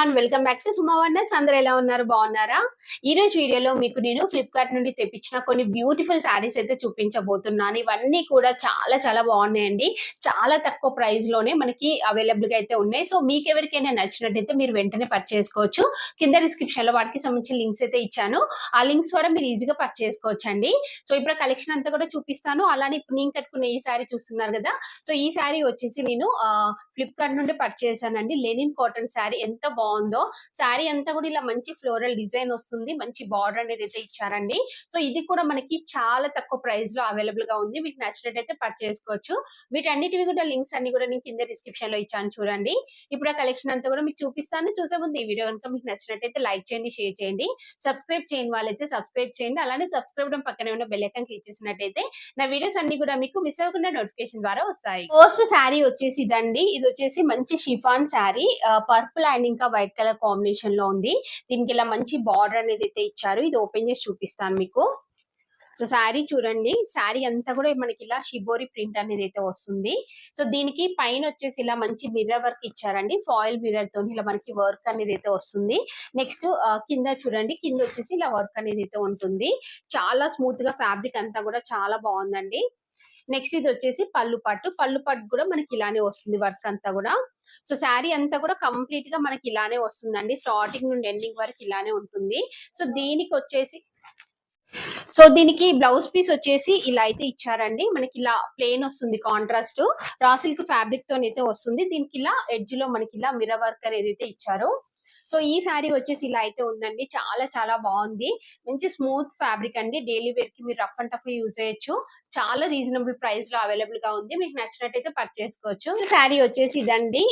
Everyone, welcome back to Suma wonders. అందరూ ఎలా ఉన్నారు? బాగున్నారా? ఈ రోజు వీడియోలో మీకు నేను ఫ్లిప్కార్ట్ నుండి తెప్పించిన కొన్ని బ్యూటిఫుల్ శారీస్ అయితే చూపించబోతున్నాను. ఇవన్నీ కూడా చాలా చాలా బాగున్నాయండి. చాలా తక్కువ ప్రైస్ లోనే మనకి అవైలబుల్ గా అయితే ఉన్నాయి. సో మీకు ఎవరికైనా నచ్చినట్టయితే మీరు వెంటనే పర్చేస్ చేసుకోవచ్చు. కింద డిస్క్రిప్షన్ లో వాటికి సంబంధించిన లింక్స్ అయితే ఇచ్చాను. ఆ లింక్స్ ద్వారా మీరు ఈజీగా పర్చేస్ చేసుకోవచ్చండి. సో ఇప్పుడు కలెక్షన్ అంతా కూడా చూపిస్తాను. అలానే ఇప్పుడు నేను కట్టుకున్న ఈ శారీ చూస్తున్నారు కదా, సో ఈ శారీ వచ్చేసి నేను ఫ్లిప్కార్ట్ నుండి పర్చేస్ చేశానండి. లెనిన్ కాటన్ శారీ ఎంత బాగుందో. శారీ అంతా కూడా ఇలా మంచి ఫ్లోరల్ డిజైన్ వస్తుంది. మంచి బార్డర్ అనేది అయితే ఇచ్చారండి. సో ఇది కూడా మనకి చాలా తక్కువ ప్రైస్ లో అవైలబుల్ గా ఉంది. మీకు నచ్చినట్టయితే పర్చేస్ చేసుకోవచ్చు. వీటన్నిటివి కూడా లింక్స్ అన్ని కూడా నేను కింద డిస్క్రిప్షన్ లో ఇచ్చాను చూడండి. ఇప్పుడు ఆ కలెక్షన్ అంతా కూడా మీకు చూపిస్తాను. చూసే ముందు ఈ వీడియో కనుక మీకు నచ్చినట్టయితే లైక్ చేయండి, షేర్ చేయండి, సబ్స్క్రైబ్ చేయని వాళ్ళైతే సబ్స్క్రైబ్ చేయండి. అలానే సబ్స్క్రైబ్ పక్కనే ఉన్న బెల్ ఐకాన్ క్లిక్ చేసినట్టయితే నా వీడియోస్ అన్ని కూడా మీకు మిస్ అవ్వకుండా నోటిఫికేషన్ ద్వారా వస్తాయి. ఫస్ట్ శారీ వచ్చేసి ఇదండి. ఇది వచ్చేసి మంచి షిఫాన్ శారీ, పర్పుల్ అండ్ ఇంకా వైట్ కలర్ కాంబినేషన్ లో ఉంది. దీనికి ఇలా మంచి బార్డర్ అనేది అయితే ఇచ్చారు. ఇది ఓపెన్ చేసి చూపిస్తాను మీకు. సో శారీ చూడండి, శారీ అంతా కూడా మనకి ఇలా షిబోరి ప్రింట్ అనేది అయితే వస్తుంది. సో దీనికి పైన వచ్చేసి ఇలా మంచి మిర్రర్ వర్క్ ఇచ్చారండి. ఫాయిల్ మిర్రర్ తో ఇలా మనకి వర్క్ అనేది అయితే వస్తుంది. నెక్స్ట్ కింద చూడండి, కింద వచ్చేసి ఇలా వర్క్ అనేది అయితే ఉంటుంది. చాలా స్మూత్ గా ఫ్యాబ్రిక్ అంతా కూడా చాలా బాగుందండి. నెక్స్ట్ ఇది వచ్చేసి పళ్ళు పట్టు కూడా మనకి ఇలానే వస్తుంది వర్క్ అంతా కూడా. సో శారీ అంతా కూడా కంప్లీట్ గా మనకి ఇలానే వస్తుందండి. స్టార్టింగ్ నుండి ఎండింగ్ వరకు ఇలానే ఉంటుంది. సో దీనికి బ్లౌజ్ పీస్ వచ్చేసి ఇలా అయితే ఇచ్చారండి. మనకి ఇలా ప్లెయిన్ వస్తుంది, కాంట్రాస్ట్ రా సిల్క్ ఫ్యాబ్రిక్ తో అయితే వస్తుంది. దీనికి ఇలా ఎడ్జ్ లో మనకి ఇలా మిర్రర్ వర్క్ అనేది అయితే ఇచ్చారు. సో ఈ శారీ వచ్చేసి ఇలా అయితే ఉందండి. చాలా చాలా బాగుంది. మంచి స్మూత్ ఫ్యాబ్రిక్ అండి. డైలీ వేర్ కి మీరు రఫ్ అండ్ టఫ్ యూజ్ చేయొచ్చు. చాలా రీజనబుల్ ప్రైస్ లో అవైలబుల్ గా ఉంది. మీకు నచ్చినట్టయితే పర్చేస్ చేసుకోవచ్చు. శారీ వచ్చేసి ఇదండి.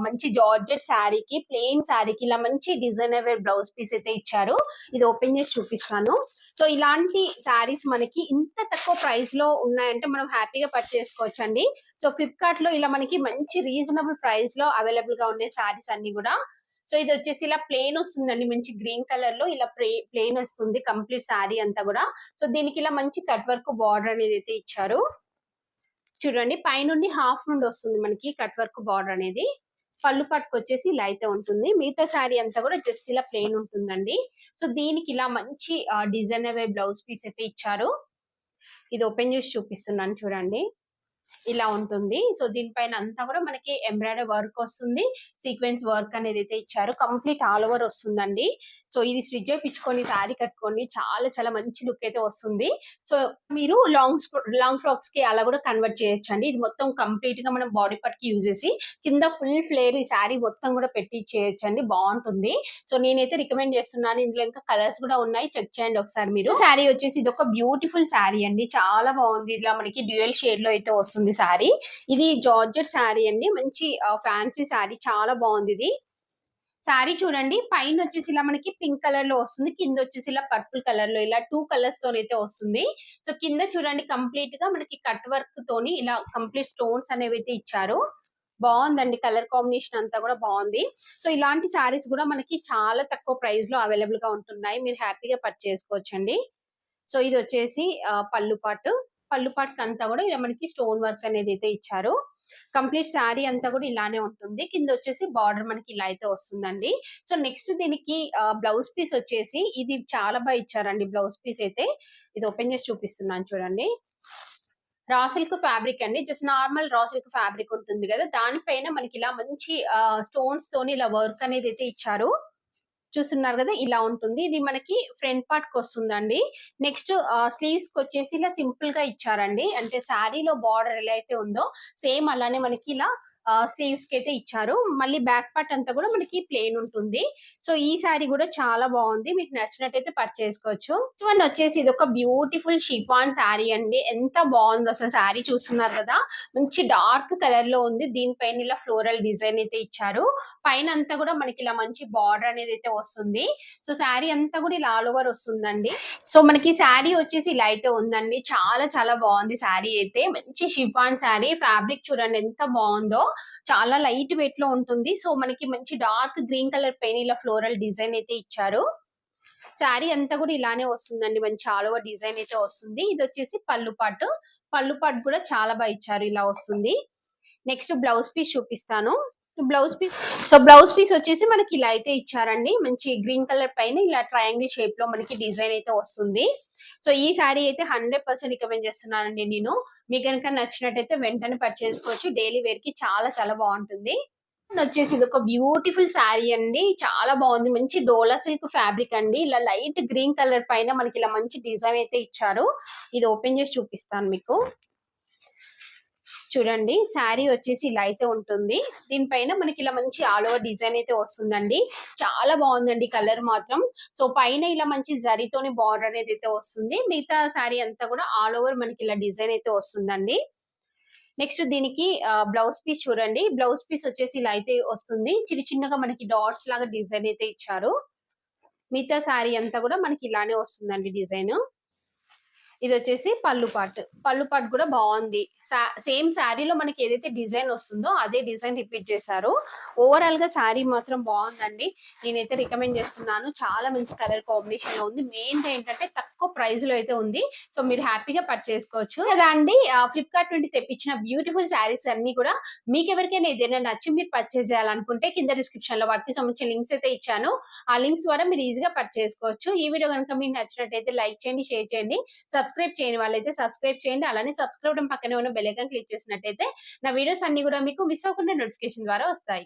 మంచి జార్జెట్ శారీకి, ప్లెయిన్ శారీకి ఇలా మంచి డిజైనర్ వేర్ బ్లౌజ్ పీస్ అయితే ఇచ్చారు. ఇది ఓపెన్ చేసి చూపిస్తాను. సో ఇలాంటి శారీస్ మనకి ఇంత తక్కువ ప్రైస్ లో ఉన్నాయంటే మనం హ్యాపీగా పర్చేస్ చేసుకోవచ్చు అండి. సో ఫ్లిప్కార్ట్ లో ఇలా మనకి మంచి రీజనబుల్ ప్రైస్ లో అవైలబుల్ గా ఉన్నాయి శారీస్ అన్ని కూడా. సో ఇది వచ్చేసి ఇలా ప్లెయిన్ వస్తుందండి. మంచి గ్రీన్ కలర్ లో ఇలా ప్లెయిన్ వస్తుంది కంప్లీట్ శారీ అంతా కూడా. సో దీనికి ఇలా మంచి కట్ వర్క్ బార్డర్ అనేది అయితే ఇచ్చారు. చూడండి, పైనుండి హాఫ్ నుండి వస్తుంది మనకి కట్ వర్క్ బార్డర్ అనేది. పళ్ళు పట్టుకు వచ్చేసి ఇలా అయితే ఉంటుంది. మిగతా శారీ అంతా కూడా జస్ట్ ఇలా ప్లెయిన్ ఉంటుందండి. సో దీనికి ఇలా మంచి డిజైనర్ వే బ్లౌజ్ పీస్ అయితే ఇచ్చారు. ఇది ఓపెన్ చేసి చూపిస్తున్నాను చూడండి, ఇలా ఉంటుంది. సో దీనిపైన అంతా కూడా మనకి ఎంబ్రాయిడరీ వర్క్ వస్తుంది. సీక్వెన్స్ వర్క్ అనేది అయితే ఇచ్చారు. కంప్లీట్ ఆల్ ఓవర్ వస్తుందండి. సో ఇది స్టిచ్ చేయించుకొని శారీ కట్టుకోండి, చాలా చాలా మంచి లుక్ అయితే వస్తుంది. సో మీరు లాంగ్ ఫ్రాక్స్ కి అలా కూడా కన్వర్ట్ చేయొచ్చు అండి. ఇది మొత్తం కంప్లీట్ గా మనం బాడీ పార్ట్ కి యూజ్ చేసి కింద ఫుల్ ఫ్లేర్ ఈ శారీ మొత్తం కూడా పెట్టి చేయొచ్చు అండి. బాగుంటుంది. సో నేనైతే రికమెండ్ చేస్తున్నాను. ఇందులో ఇంకా కలర్స్ కూడా ఉన్నాయి, చెక్ చేయండి ఒకసారి మీరు. శారీ వచ్చేసి ఇది ఒక బ్యూటిఫుల్ శారీ అండి. చాలా బాగుంది. ఇలా మనకి డ్యూయల్ షేడ్ లో అయితే వస్తుంది శారీ. ఇది జార్జెట్ శారీ అండి. మంచి ఫ్యాన్సీ శారీ, చాలా బాగుంది ఇది. శారీ చూడండి, పైన వచ్చేసి ఇలా మనకి పింక్ కలర్ లో వస్తుంది, కింద వచ్చేసి ఇలా పర్పుల్ కలర్ లో ఇలా 2 కలర్స్ తోనైతే వస్తుంది. సో కింద చూడండి కంప్లీట్ గా మనకి కట్ వర్క్ తోని ఇలా కంప్లీట్ స్టోన్స్ అనేవి అయితే ఇచ్చారు. బాగుందండి. కలర్ కాంబినేషన్ అంతా కూడా బాగుంది. సో ఇలాంటి శారీస్ కూడా మనకి చాలా తక్కువ ప్రైస్ లో అవైలబుల్ గా ఉంటున్నాయి. మీరు హ్యాపీగా పర్చేస్ చేసుకోవచ్చండి. సో ఇది వచ్చేసి పళ్ళు పాటుకి అంతా కూడా ఇలా మనకి స్టోన్ వర్క్ అనేది అయితే ఇచ్చారు. కంప్లీట్ శారీ అంతా కూడా ఇలానే ఉంటుంది. కింద వచ్చేసి బార్డర్ మనకి ఇలా అయితే వస్తుందండి. సో నెక్స్ట్ దీనికి బ్లౌజ్ పీస్ వచ్చేసి ఇది చాలా బాగా ఇచ్చారండి. బ్లౌజ్ పీస్ అయితే ఇది ఓపెన్ చేసి చూపిస్తున్నాను చూడండి. రా సిల్క్ ఫ్యాబ్రిక్ అండి. Just normal raw silk fabric ఉంటుంది కదా, దానిపైన మనకి ఇలా మంచి స్టోన్స్ తోని ఇలా వర్క్ అనేది అయితే ఇచ్చారు. చూస్తున్నారు కదా, ఇలా ఉంటుంది. ఇది మనకి ఫ్రంట్ పార్ట్ కి వస్తుందండి. నెక్స్ట్ స్లీవ్స్ కి వచ్చేసి ఇలా సింపుల్ గా ఇచ్చారండి. అంటే శారీలో బార్డర్ ఎలా అయితే ఉందో సేమ్ అలానే మనకి ఇలా స్లీవ్స్ కి అయితే ఇచ్చారు. మళ్ళీ బ్యాక్ పార్ట్ అంతా కూడా మనకి ప్లెయిన్ ఉంటుంది. సో ఈ శారీ కూడా చాలా బాగుంది. మీకు నచ్చినట్టయితే పర్చేస్ చేసుకోవచ్చు. వన్ వచ్చేసి ఇది ఒక బ్యూటిఫుల్ షిఫాన్ శారీ అండి. ఎంత బాగుంది అసలు శారీ. చూస్తున్నారు కదా, మంచి డార్క్ కలర్ లో ఉంది. దీనిపైన ఇలా ఫ్లోరల్ డిజైన్ అయితే ఇచ్చారు. పైన అంతా కూడా మనకి ఇలా మంచి బార్డర్ అనేది అయితే వస్తుంది. సో శారీ అంతా కూడా ఇలా ఆల్ ఓవర్ వస్తుందండి. సో మనకి శారీ వచ్చేసి ఇలా అయితే ఉందండి. చాలా చాలా బాగుంది శారీ అయితే. మంచి షిఫాన్ శారీ. ఫ్యాబ్రిక్ చూడండి ఎంత బాగుందో. చాలా లైట్ వెయిట్ లో ఉంటుంది. సో మనకి మంచి డార్క్ గ్రీన్ కలర్ పైన ఇలా ఫ్లోరల్ డిజైన్ అయితే ఇచ్చారు. శారీ అంతా కూడా ఇలానే వస్తుందండి. మంచి ఆల్ ఓవర్ డిజైన్ అయితే వస్తుంది. ఇది వచ్చేసి పళ్ళు పాటు కూడా చాలా బాగా ఇచ్చారు. ఇలా వస్తుంది. నెక్స్ట్ బ్లౌజ్ పీస్ చూపిస్తాను. బ్లౌజ్ పీస్ వచ్చేసి మనకి ఇలా అయితే ఇచ్చారండి. మంచి గ్రీన్ కలర్ పైన ఇలా ట్రయాంగిల్ షేప్ లో మనకి డిజైన్ అయితే వస్తుంది. సో ఈ శారీ అయితే 100% రికమెండ్ చేస్తున్నానండి నేను. మీకు కనుక నచ్చినట్టయితే వెంటనే పర్చేస్ చేసుకోవచ్చు. డైలీ వేర్ కి చాలా చాలా బాగుంటుంది. వచ్చేసి ఇది ఒక బ్యూటిఫుల్ శారీ అండి. చాలా బాగుంది. మంచి డోలా సిల్క్ ఫ్యాబ్రిక్ అండి. ఇలా లైట్ గ్రీన్ కలర్ పైన మనకి ఇలా మంచి డిజైన్ అయితే ఇచ్చారు. ఇది ఓపెన్ చేసి చూపిస్తాను మీకు. చూడండి శారీ వచ్చేసి ఇలా అయితే ఉంటుంది. దీనిపైన మనకి ఇలా మంచి ఆల్ ఓవర్ డిజైన్ అయితే వస్తుందండి. చాలా బాగుందండి కలర్ మాత్రం. సో పైన ఇలా మంచి జరీతోని బార్డర్ అనేది అయితే వస్తుంది. మిగతా శారీ అంతా కూడా ఆల్ ఓవర్ మనకి ఇలా డిజైన్ అయితే వస్తుందండి. నెక్స్ట్ దీనికి బ్లౌజ్ పీస్ చూడండి. బ్లౌజ్ పీస్ వచ్చేసి ఇలా అయితే వస్తుంది. చిన్న చిన్నగా మనకి డాట్స్ లాగా డిజైన్ అయితే ఇచ్చారు. మిగతా శారీ అంతా కూడా మనకి ఇలానే వస్తుందండి డిజైన్. ఇది వచ్చేసి పళ్ళు పాటు కూడా బాగుంది. సేమ్ శారీలో మనకి ఏదైతే డిజైన్ వస్తుందో అదే డిజైన్ రిపీట్ చేశారు. ఓవరాల్ గా శారీ మాత్రం బాగుందండి. నేనైతే రికమెండ్ చేస్తున్నాను. చాలా మంచి కలర్ కాంబినేషన్ లో ఉంది. మెయిన్ ఏంటంటే తక్కువ ప్రైస్ లో అయితే ఉంది. సో మీరు హ్యాపీగా పర్చేస్ చేసుకోవచ్చు కదా అండి. ఫ్లిప్కార్ట్ నుండి తెప్పించిన బ్యూటిఫుల్ శారీస్ అన్ని కూడా మీకు ఎవరికైనా ఏదైనా నచ్చి మీరు పర్చేస్ చేయాలనుకుంటే కింద డిస్క్రిప్షన్ లో వాటికి సంబంధించిన లింక్స్ అయితే ఇచ్చాను. ఆ లింక్స్ ద్వారా మీరు ఈజీగా పర్చేస్ చేసుకోవచ్చు. ఈ వీడియో కనుక మీకు నచ్చినట్టయితే లైక్ చేయండి, షేర్ చేయండి. సబ్స్క్రైబ్ చేయని వాళ్ళైతే సబ్స్క్రైబ్ చేయండి. అలానే సబ్స్క్రైబ్ పక్కనే ఉన్న బెల్ ఐకాన్ క్లిక్ చేసినట్టయితే నా వీడియోస్ అన్ని కూడా మీకు మిస్ అవ్వకుండా నోటిఫికేషన్ ద్వారా వస్తాయి.